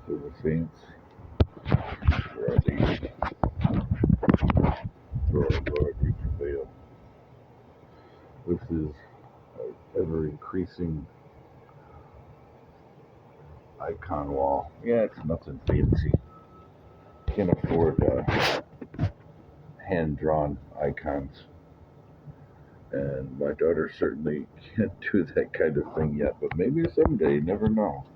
to the saints ready for our Lord we prevail. This is an ever increasing icon wall. Yeah, it's nothing fancy. Can't afford hand drawn icons. And my daughter certainly can't do that kind of thing yet, but maybe someday, you never know.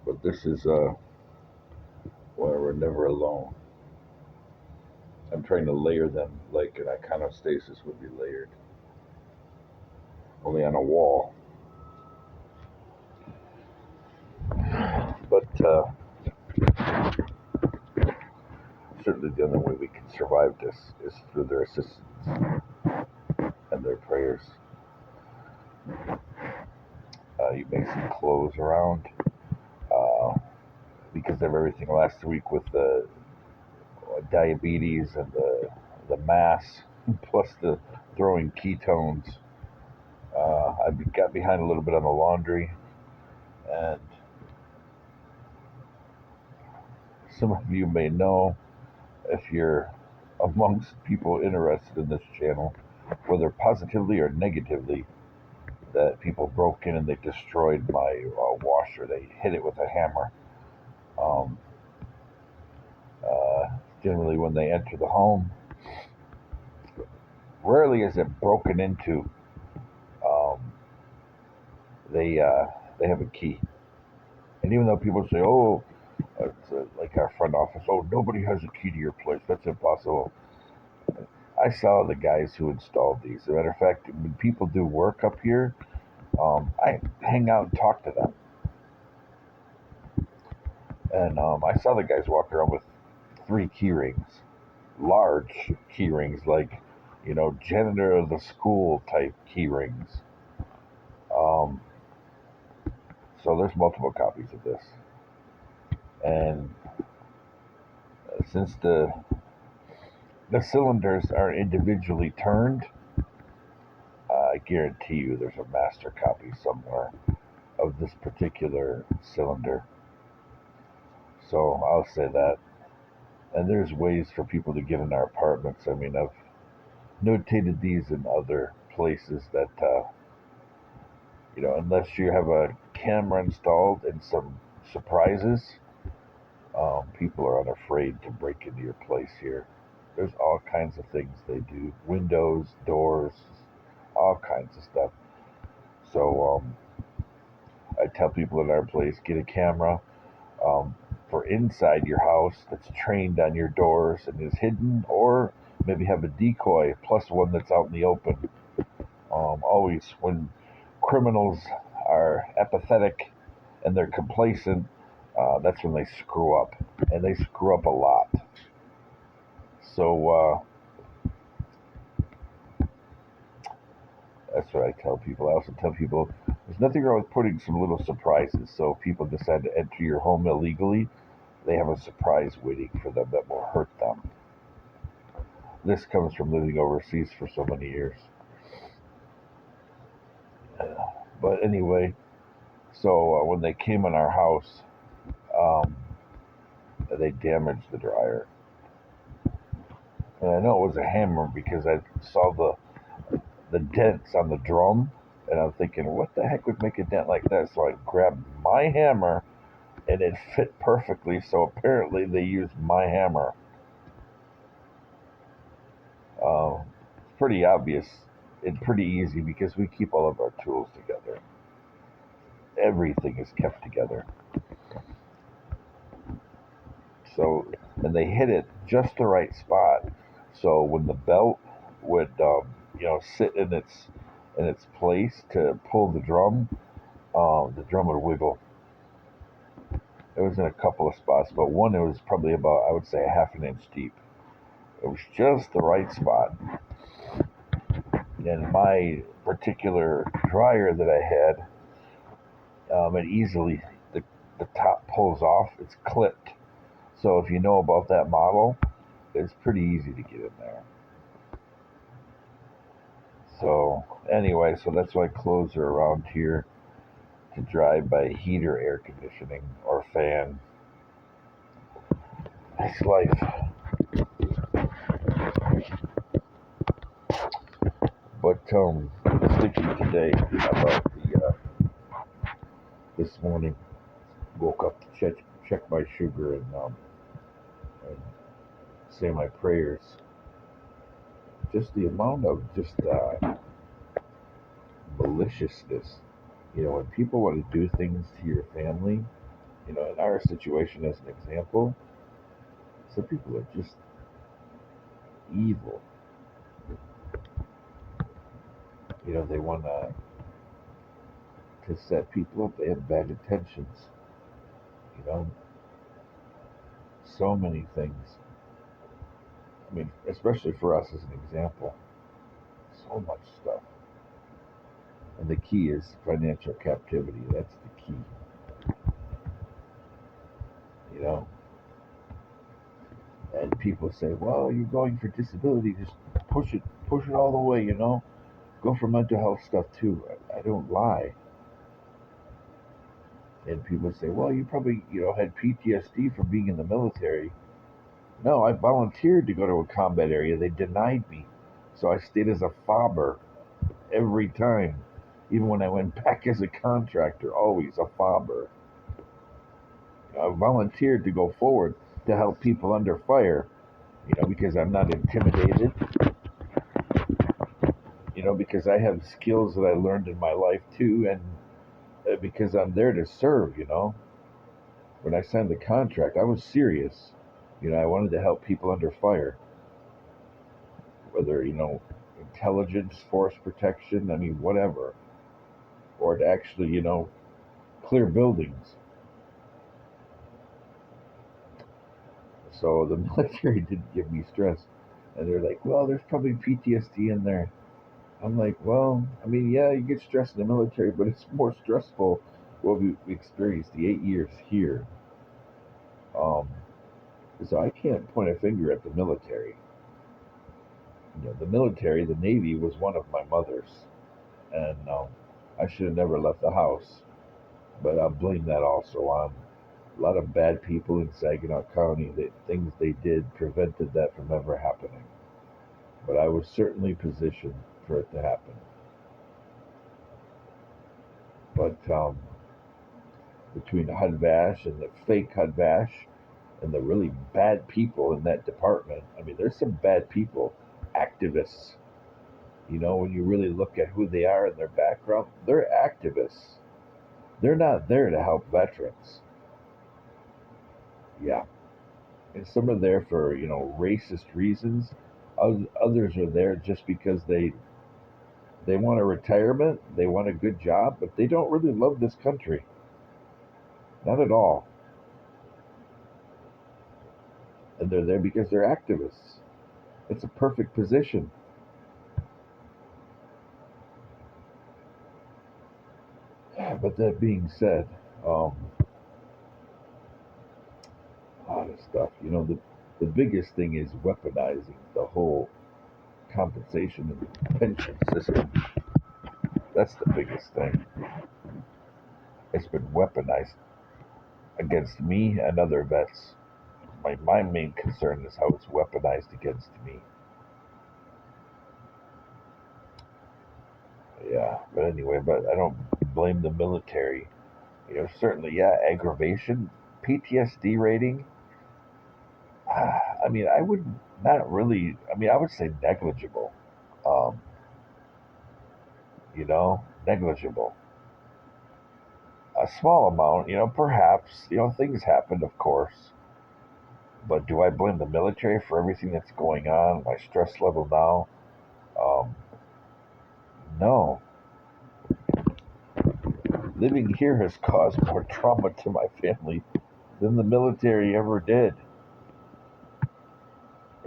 But this is where we're never alone. I'm trying to layer them like an iconostasis would be layered, only on a wall. But certainly the only way we can survive this is through their assistance and their prayers. You make some clothes around uh, because of everything last week with the diabetes and the mass, plus the throwing ketones. I got behind a little bit on the laundry, and some of you may know, if you're amongst people interested in this channel, whether positively or negatively, that people broke in and they destroyed my washer. They hit it with a hammer. Um, uh, Generally, when they enter the home, rarely is it broken into. Um, they have a key, and even though people say, "Oh," it's like our front office, "Oh, nobody has a key to your place. That's impossible." I saw the guys who installed these. As a matter of fact, when people do work up here, I hang out and talk to them. And I saw the guys walk around with 3 key rings, large key rings, like, janitor of the school type key rings. Um, so there's multiple copies of this. And since the cylinders are individually turned, I guarantee you there's a master copy somewhere of this particular cylinder. So I'll say that. And there's ways for people to get in our apartments. I mean, I've notated these in other places that, unless you have a camera installed and some surprises, people are unafraid to break into your place here. There's all kinds of things they do: windows, doors, all kinds of stuff. So I tell people in our place, get a camera um, for inside your house that's trained on your doors and is hidden, or maybe have a decoy plus one that's out in the open. Always, when criminals are apathetic and they're complacent, that's when they screw up, and they screw up a lot. So that's what I tell people. I also tell people there's nothing wrong with putting some little surprises. So if people decide to enter your home illegally, they have a surprise waiting for them that will hurt them. This comes from living overseas for so many years. But anyway, so when they came in our house, um, they damaged the dryer. And I know it was a hammer because I saw the dents on the drum, and I'm thinking, what the heck would make a dent like that? So I grabbed my hammer, and it fit perfectly. So apparently they used my hammer. It's pretty obvious. It's pretty easy because we keep all of our tools together. Everything is kept together. So, and they hit it just the right spot. So when the belt would, sit in its place to pull the drum would wiggle. It was in a couple of spots, but one it was probably about, I would say, a half an inch deep. It was just the right spot. And my particular dryer that I had, it easily the top pulls off. It's clipped. So if you know about that model, it's pretty easy to get in there. So anyway, so that's why clothes are around here. to drive by heater, air conditioning, or fan. It's life. But thinking today about the this morning, woke up to check my sugar and say my prayers. Just the amount of just maliciousness. When people want to do things to your family, in our situation as an example, some people are just evil. They want to set people up. They have bad intentions. You know, so many things. I mean, especially for us as an example, so much stuff. And the key is financial captivity. That's the key. You know, and people say, "Well, you're going for disability. Just push it all the way." Go for mental health stuff too. I don't lie. And people say, "Well, you probably had PTSD from being in the military." No, I volunteered to go to a combat area. They denied me, so I stayed as a fobber every time. Even when I went back as a contractor, always a fobber. I volunteered to go forward to help people under fire, because I'm not intimidated, because I have skills that I learned in my life too, and because I'm there to serve. When I signed the contract, I was serious. I wanted to help people under fire, whether, intelligence, force protection, I mean, whatever, or to actually, clear buildings. So the military didn't give me stress. And they're like, well, there's probably PTSD in there. I'm like, well, I mean, yeah, you get stressed in the military, but it's more stressful what we experienced the 8 years here. Um, so I can't point a finger at the military. The military, the Navy, was one of my mother's, and I should have never left the house. But I blame that also on a lot of bad people in Saginaw County. That things they did prevented that from ever happening. But I was certainly positioned for it to happen. But between Hudbash and the fake Hudbash and the really bad people in that department, I mean, there's some bad people, activists. When you really look at who they are and their background, they're activists. They're not there to help veterans. Yeah. And some are there for, racist reasons. Others are there just because they want a retirement, they want a good job, but they don't really love this country. Not at all. And they're there because they're activists. It's a perfect position. But that being said, a lot of stuff. The biggest thing is weaponizing the whole compensation and pension system. That's the biggest thing. It's been weaponized against me and other vets. My main concern is how it's weaponized against me. Yeah, but anyway, but I don't blame the military. Certainly, yeah, aggravation, PTSD rating. I mean, I would not really. I mean, I would say negligible. Um, negligible. A small amount, perhaps. Things happened, of course. But do I blame the military for everything that's going on? My stress level now? Um, no. Living here has caused more trauma to my family than the military ever did.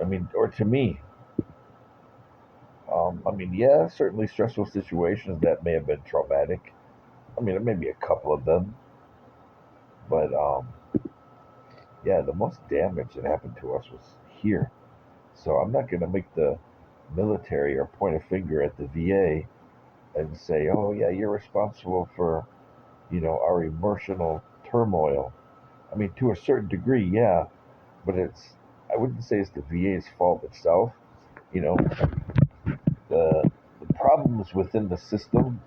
I mean, or to me. I mean, yeah, certainly stressful situations that may have been traumatic. I mean, maybe a couple of them, but yeah, the most damage that happened to us was here. So I'm not going to make the military or point a finger at the VA and say, "Oh, yeah, you're responsible for our emotional turmoil. I mean, to a certain degree, yeah, but I wouldn't say it's the VA's fault itself. You know, the problems within the system,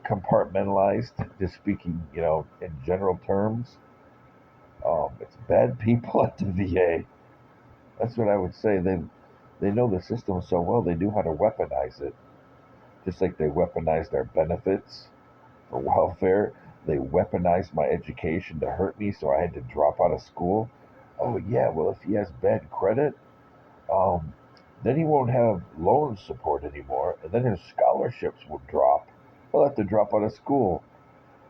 compartmentalized, just speaking, in general terms. It's bad people at the VA. That's what I would say. They know the system so well. They knew how to weaponize it, just like they weaponized our benefits for welfare. They weaponized my education to hurt me, so I had to drop out of school. Oh yeah, well if he has bad credit, um, then he won't have loan support anymore, and then his scholarships will drop. He'll have to drop out of school.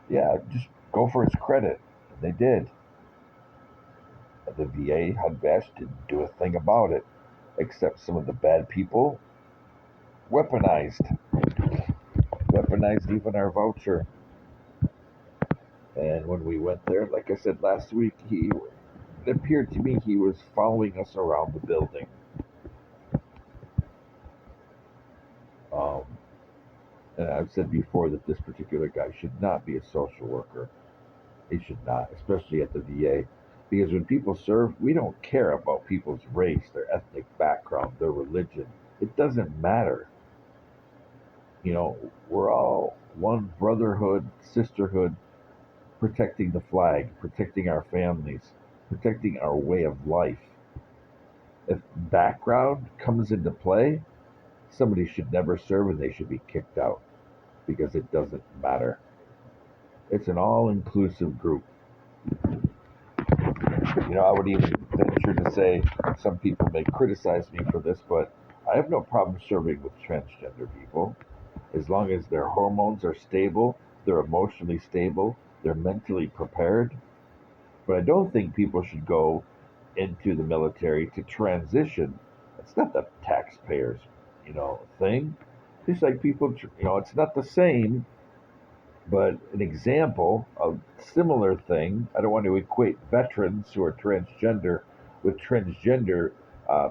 Yeah, just go for his credit. And they did. The VA, HUD-VASH, didn't do a thing about it, except some of the bad people weaponized, weaponized even our voucher. And when we went there, like I said last week, it appeared to me he was following us around the building. Um, and I've said before that this particular guy should not be a social worker. He should not, especially at the VA. Because when people serve, we don't care about people's race, their ethnic background, their religion. It doesn't matter. We're all one brotherhood, sisterhood, protecting the flag, protecting our families, protecting our way of life. If background comes into play, somebody should never serve and they should be kicked out because it doesn't matter. It's an all inclusive group. I would even venture to say some people may criticize me for this, but I have no problem serving with transgender people as long as their hormones are stable, they're emotionally stable, they're mentally prepared. But I don't think people should go into the military to transition. It's not the taxpayers, thing. Just like people, it's not the same, but an example of similar thing. I don't want to equate veterans who are transgender with transgender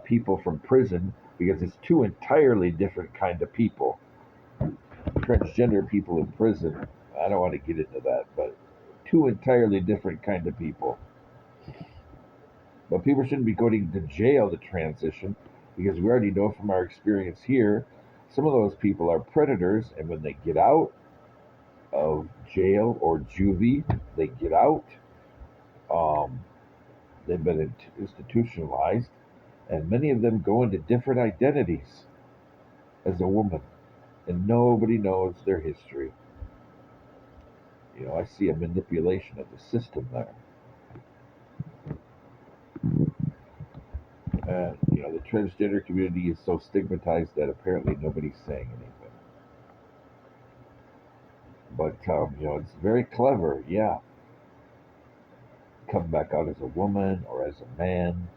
people from prison because it's two entirely different kind of people. Transgender people in prison, I don't want to get into that, but two entirely different kind of people. But people shouldn't be going to jail to transition because we already know from our experience here, some of those people are predators, and when they get out of jail or juvie, they get out. Um, they've been institutionalized, and many of them go into different identities as a woman, and nobody knows their history. I see a manipulation of the system there. The transgender community is so stigmatized that apparently nobody's saying anything. But it's very clever. Yeah, come back out as a woman or as a man,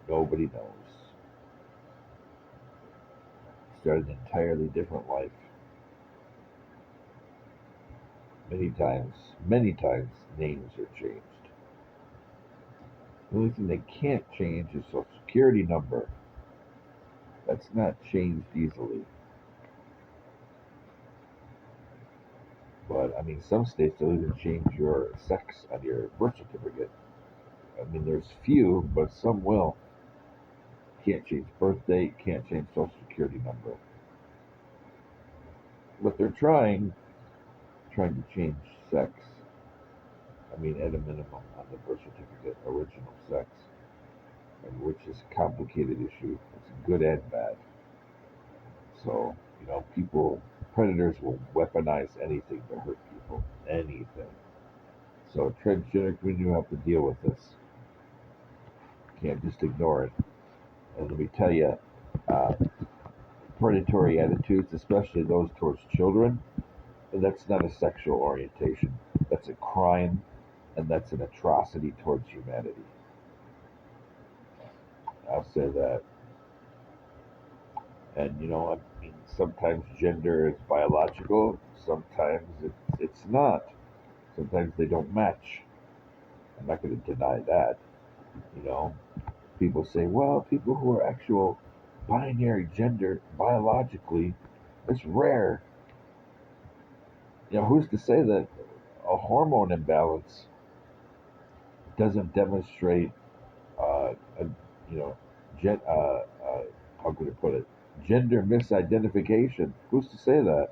nobody knows. Started an entirely different life. Many times, names are changed. The only thing they can't change is social security number. That's not changed easily. But I mean, some states don't even change your sex on your birth certificate. I mean, there's few, but some will. Can't change birth date, can't change social security number. But they're trying to change sex. I mean, at a minimum on the birth certificate, original sex, and which is a complicated issue. It's good and bad. So, predators will weaponize anything to hurt people. Anything. So, transgender community will have to deal with this. Can't just ignore it. And let me tell you, uh, predatory attitudes, especially those towards children, that's not a sexual orientation. That's a crime, and that's an atrocity towards humanity. I'll say that. And I mean, sometimes gender is biological, sometimes it's not. Sometimes they don't match. I'm not going to deny that. You know, People say, well, people who are actual binary gender biologically, it's rare. who's to say that a hormone imbalance doesn't demonstrate, a, you know, gen, how could I put it, gender misidentification? Who's to say that?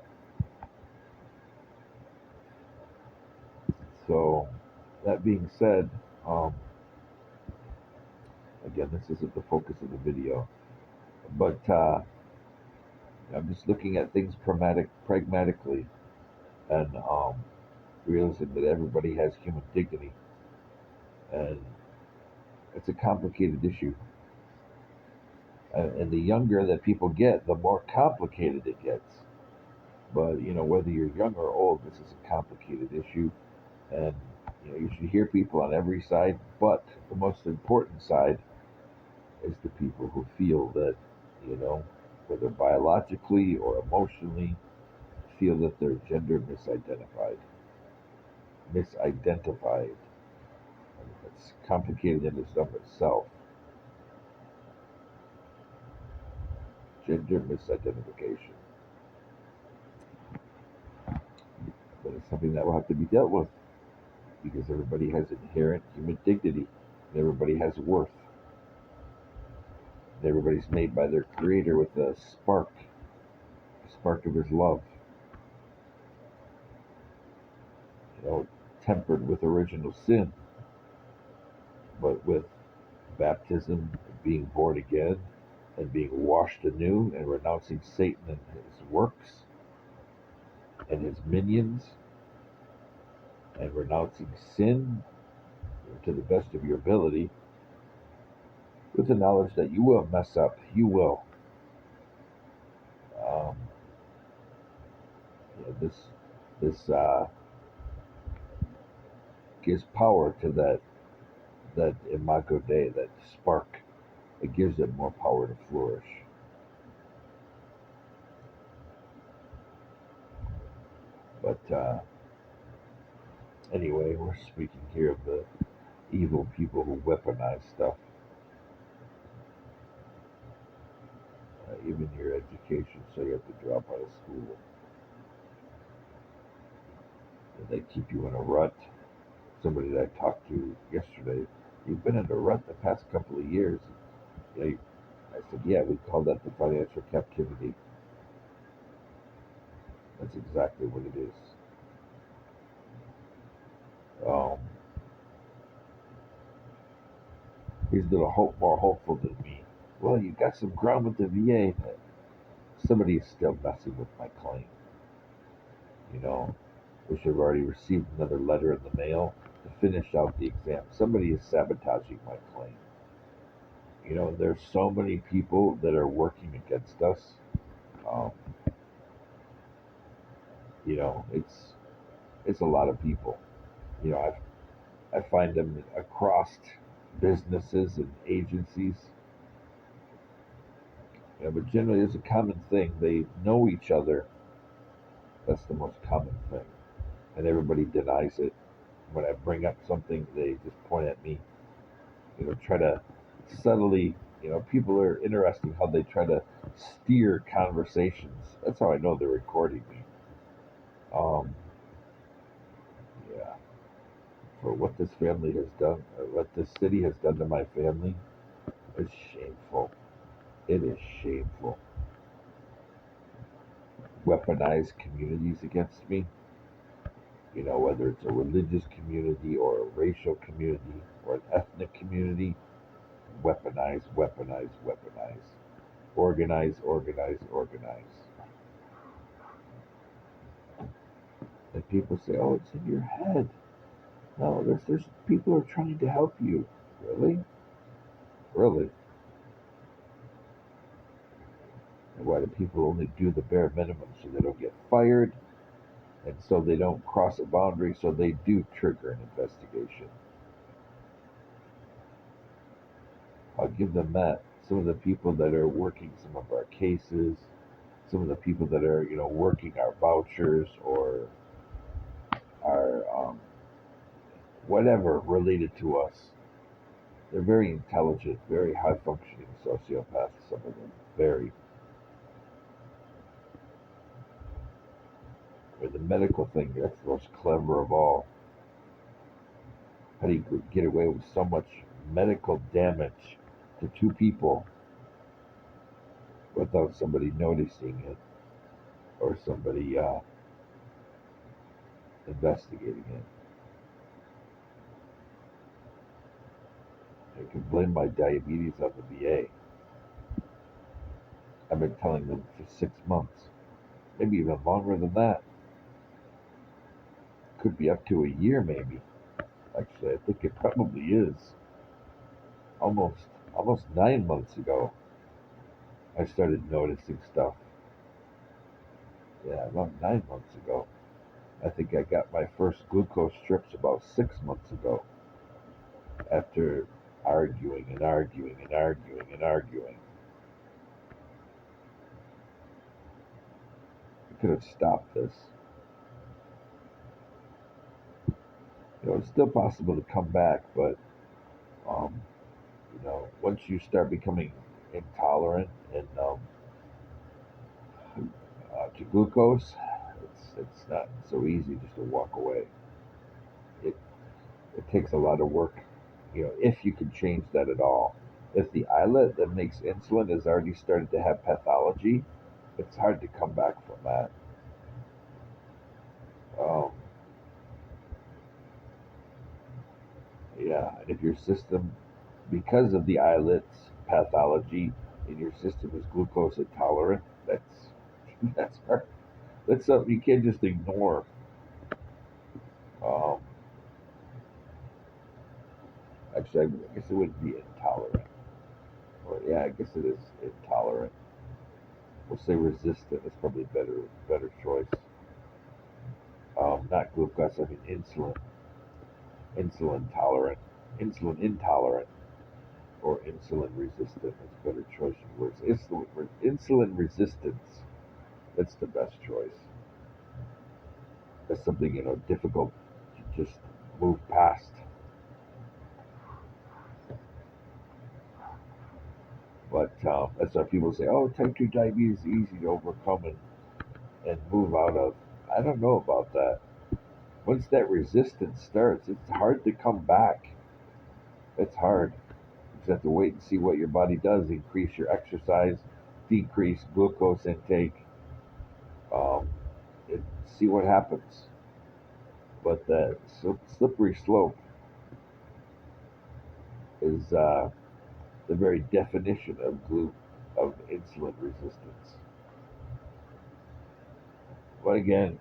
So, that being said, um, again, this isn't the focus of the video, but I'm just looking at things pragmatically, and realizing that everybody has human dignity, and it's a complicated issue. And the younger that people get, the more complicated it gets. But whether you're young or old, this is a complicated issue, and you should hear people on every side. But the most important side is the people who feel that, you know, whether biologically or emotionally, feel that they're gender misidentified. Misidentified. It's complicated in and of itself. Gender misidentification. But it's something that will have to be dealt with because everybody has inherent human dignity and everybody has worth. And everybody's made by their creator with a spark of his love, you know, tempered with original sin, but with baptism, being born again, and being washed anew, and renouncing Satan and his works and his minions, and renouncing sin to the best of your ability, with the knowledge that you will mess up. You will. Um, this gives power to that imago Dei, that spark. It gives it more power to flourish. But anyway, we're speaking here of the evil people who weaponize stuff, even your education, so you have to drop out of school. And they keep you in a rut. Somebody that I talked to yesterday, you've been in a rut the past couple of years. I said, yeah, we call that the financial captivity. That's exactly what it is. Um, he's a little more hopeful than me. Well, you got some ground with the VA. Somebody is still messing with my claim. You know, we should have already received another letter in the mail to finish out the exam. Somebody is sabotaging my claim. There's so many people that are working against us. Um, it's a lot of people. I find them across businesses and agencies. But generally, it's a common thing. They know each other. That's the most common thing, and everybody denies it. When I bring up something, they just point at me. Try to subtly. People are interesting how they try to steer conversations. That's how I know they're recording me. Um, yeah, for what this family has done, what this city has done to my family, it's shameful. It is shameful. Weaponize communities against me. Whether it's a religious community or a racial community or an ethnic community, weaponize, weaponize, weaponize. Organize, organize, organize. And people say, oh, it's in your head. No, there's people are trying to help you. Really? Really? And why do people only do the bare minimum so they don't get fired and so they don't cross a boundary so they do trigger an investigation? I'll give them that. Some of the people that are working some of our cases, some of the people that are, working our vouchers or our whatever related to us, they're very intelligent, very high functioning sociopaths, some of them. Very. Where the medical thing, that's the most clever of all. How do you get away with so much medical damage to two people without somebody noticing it or somebody investigating it? I can blame my diabetes on the VA. I've been telling them for 6 months, maybe even longer than that. Could be up to a year, maybe. Actually, I think it probably is. Almost, almost 9 months ago, I started noticing stuff. Yeah, about 9 months ago. I think I got my first glucose strips about 6 months ago after arguing and arguing and arguing and arguing. I could have stopped this. It's still possible to come back, but um, once you start becoming intolerant and to glucose, it's not so easy just to walk away. It it takes a lot of work, if you can change that at all. If the islet that makes insulin has already started to have pathology, it's hard to come back from that. Um, yeah, and if your system, because of the islet's pathology, and your system is glucose intolerant, that's hard. That's something you can't just ignore. Um, Actually, I guess it wouldn't be intolerant. Or yeah, I guess it is intolerant. We'll say resistant is probably a better choice. Not glucose. I mean insulin. Insulin tolerant. Insulin intolerant or insulin resistant is a better choice of words. Insulin resistance. That's the best choice. That's something difficult to just move past. But that's why people say, "Oh, type two diabetes is easy to overcome and move out of." I don't know about that. Once that resistance starts, it's hard to come back. It's hard. You just have to wait and see what your body does. Increase your exercise, decrease glucose intake, um, and see what happens. But the slippery slope is the very definition of insulin resistance. But again,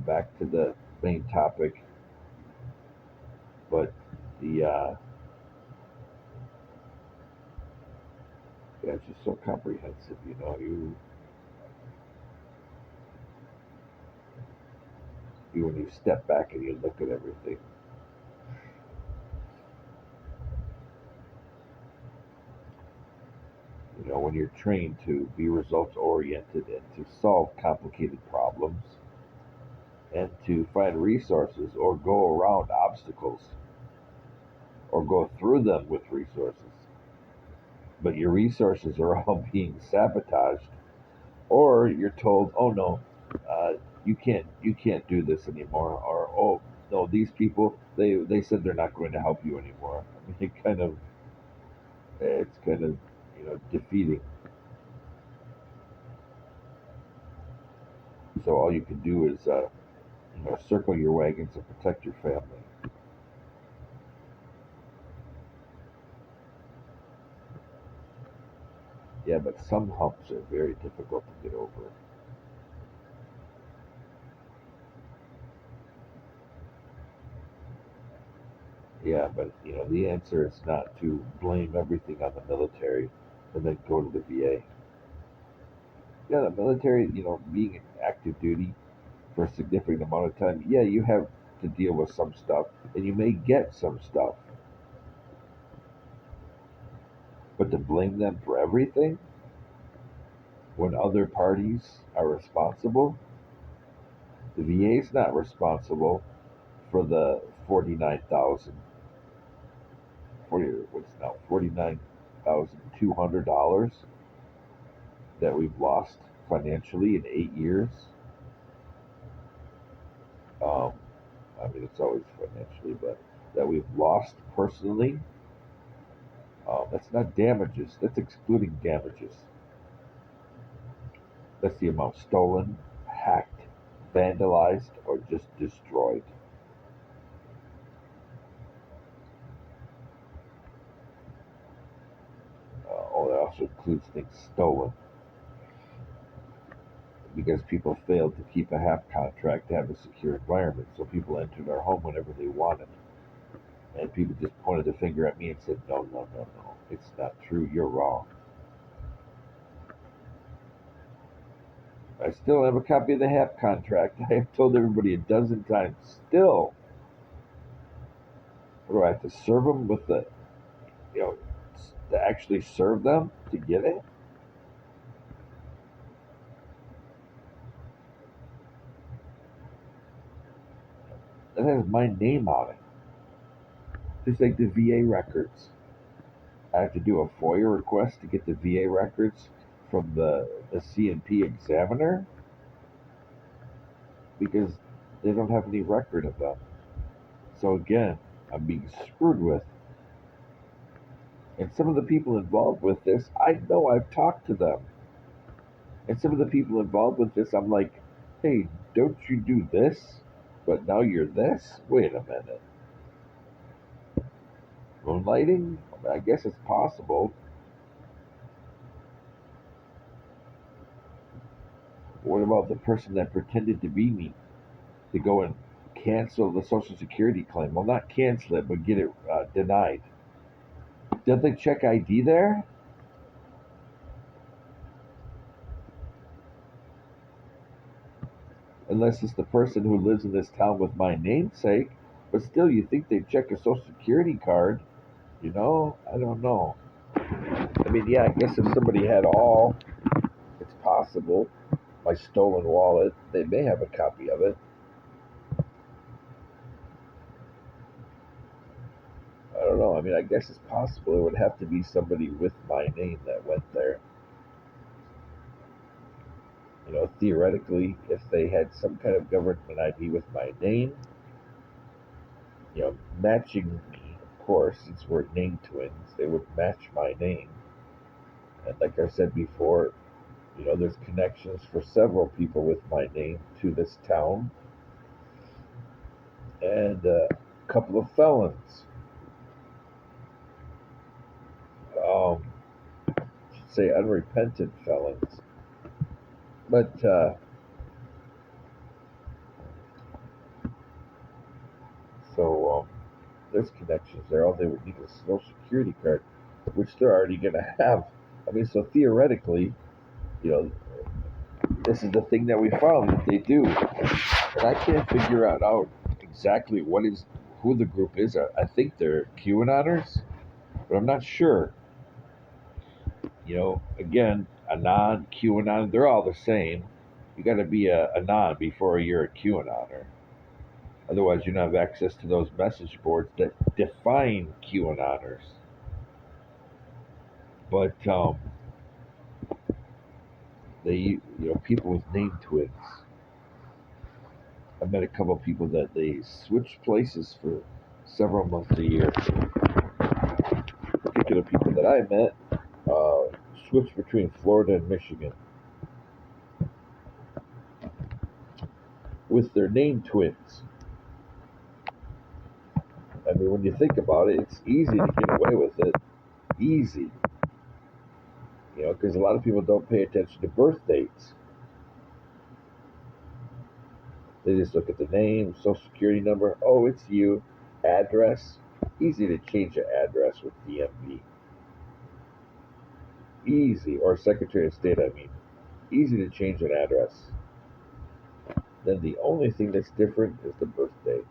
back to the main topic. But the yeah, it's just so comprehensive. You when you step back and you look at everything. When you're trained to be results oriented and to solve complicated problems and to find resources or go around obstacles or go through them with resources, but your resources are all being sabotaged, or you're told, "Oh no, you can't do this anymore," or "Oh no, these people they said they're not going to help you anymore." I mean, it's kind of defeating. So all you can do is circle your wagons and protect your family. Yeah, but some humps are very difficult to get over. Yeah, but the answer is not to blame everything on the military and then go to the VA. Yeah, the military, being in active duty for a significant amount of time, yeah, you have to deal with some stuff and you may get some stuff, but to blame them for everything when other parties are responsible, the VA is not responsible for the 49,000 what's now $49,200 that we've lost financially in 8 years. mean, it's always financially, but that we've lost personally, that's not damages. That's excluding damages. That's the amount stolen, hacked, vandalized, or just destroyed. Oh, that also includes things stolen because people failed to keep a HAP contract to have a secure environment. So people entered our home whenever they wanted. And people just pointed the finger at me and said, no, no, no, no. It's not true. You're wrong. I still have a copy of the HAP contract. I have told everybody a dozen times. Still, what do I have to serve them with the, you know, to actually serve them to get it? That has my name on it. Just like the VA records. I have to do a FOIA request to get the VA records from the CNP examiner because they don't have any record of them. So again, I'm being screwed with. And some of the people involved with this, I know I've talked to them. And some of the people involved with this, I'm like, hey, don't you do this? But now you're this? Wait a minute. Moonlighting? I guess it's possible. What about the person that pretended to be me to go and cancel the Social Security claim? Well, not cancel it, but get it denied. Did they check ID there? Unless it's the person who lives in this town with my namesake. But still, you think they'd check a Social Security card? You know, I don't know. I mean, yeah, I guess if somebody had all, it's possible. My stolen wallet, they may have a copy of it. I don't know. I mean, I guess it's possible. It would have to be somebody with my name that went there. You know, theoretically, if they had some kind of government ID with my name, you know, matching me, of course, since we're name twins, they would match my name. And like I said before, you know, there's connections for several people with my name to this town, and a couple of felons. Um, should say unrepentant felons. But there's connections there. All they would need is a social security card, which they're already going to have. I mean, so theoretically, you know, this is the thing that we found that they do, and I can't figure out exactly who the group is. I think they're QAnoners, but I'm not sure. You know, again, Anon, QAnon, they're all the same. You got to be a Anon before you're a QAnoner. Otherwise, you don't have access to those message boards that define QAnoners. But people with name twins. I met a couple of people that they switch places for several months a year. Particular people that I met switched between Florida and Michigan with their name twins. I mean, when you think about it, it's easy to get away with it. Easy. You know, because a lot of people don't pay attention to birth dates. They just look at the name, social security number. Oh, it's you. Address. Easy to change an address with DMV. Easy. Or Secretary of State, I mean. Easy to change an address. Then the only thing that's different is the birth date.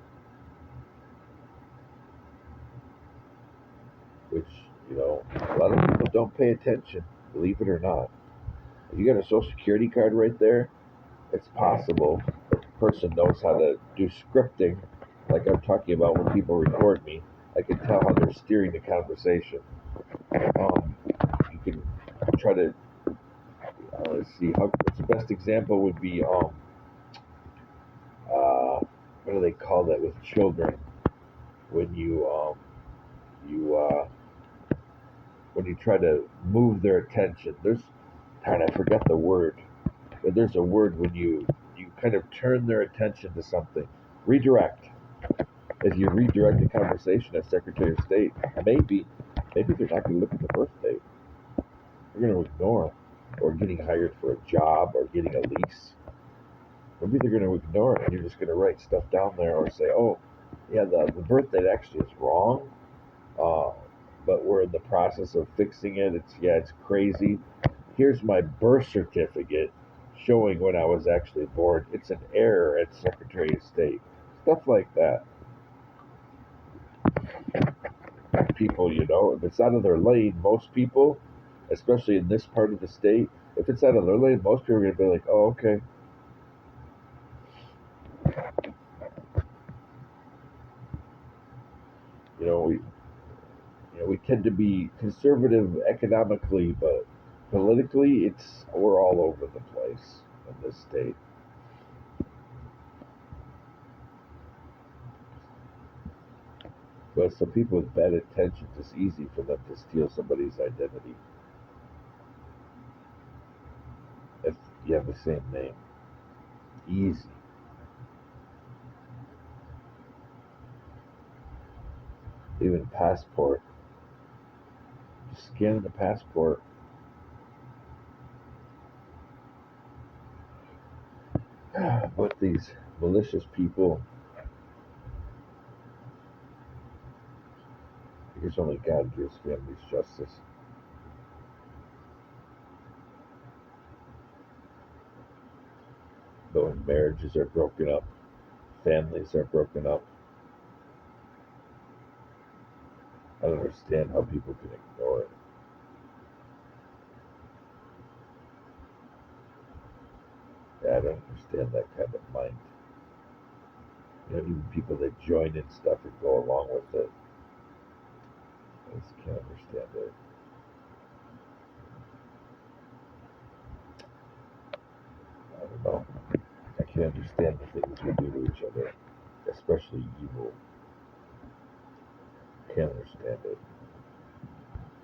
Which, you know, a lot of people don't pay attention, believe it or not. If you got a social security card right there, it's possible that the person knows how to do scripting, like I'm talking about when people record me. I can tell how they're steering the conversation. Um, you can try to let's see. What's the best example would be uh, what do they call that with children when you when you try to move their attention. Darn, I forgot the word, but there's a word when you kind of turn their attention to something. Redirect. If you redirect the conversation as Secretary of State, maybe they're not going to look at the birth date. They're going to ignore, or getting hired for a job, or getting a lease. Maybe they're going to ignore it, and you're just going to write stuff down there, or say, "Oh, yeah, the birth date actually is wrong, uh, but we're in the process of fixing it. It's crazy. Here's my birth certificate showing when I was actually born. It's an error at Secretary of State." Stuff like that. People, if it's out of their lane, most people, especially in this part of the state, if it's out of their lane, most people are going to be like, "Oh, okay." You know, we we tend to be conservative economically, but politically, we're all over the place in this state. But some people with bad intentions, it's easy for them to steal somebody's identity if you have the same name. Easy. Even passport. Just scanning the passport. But these malicious people, because only God gives families justice. But when marriages are broken up, families are broken up, I don't understand how people can ignore it. Yeah, I don't understand that kind of mind. Even people that join in stuff and go along with it, I just can't understand it. I don't know. I can't understand the things we do to each other, especially evil. Can't understand it.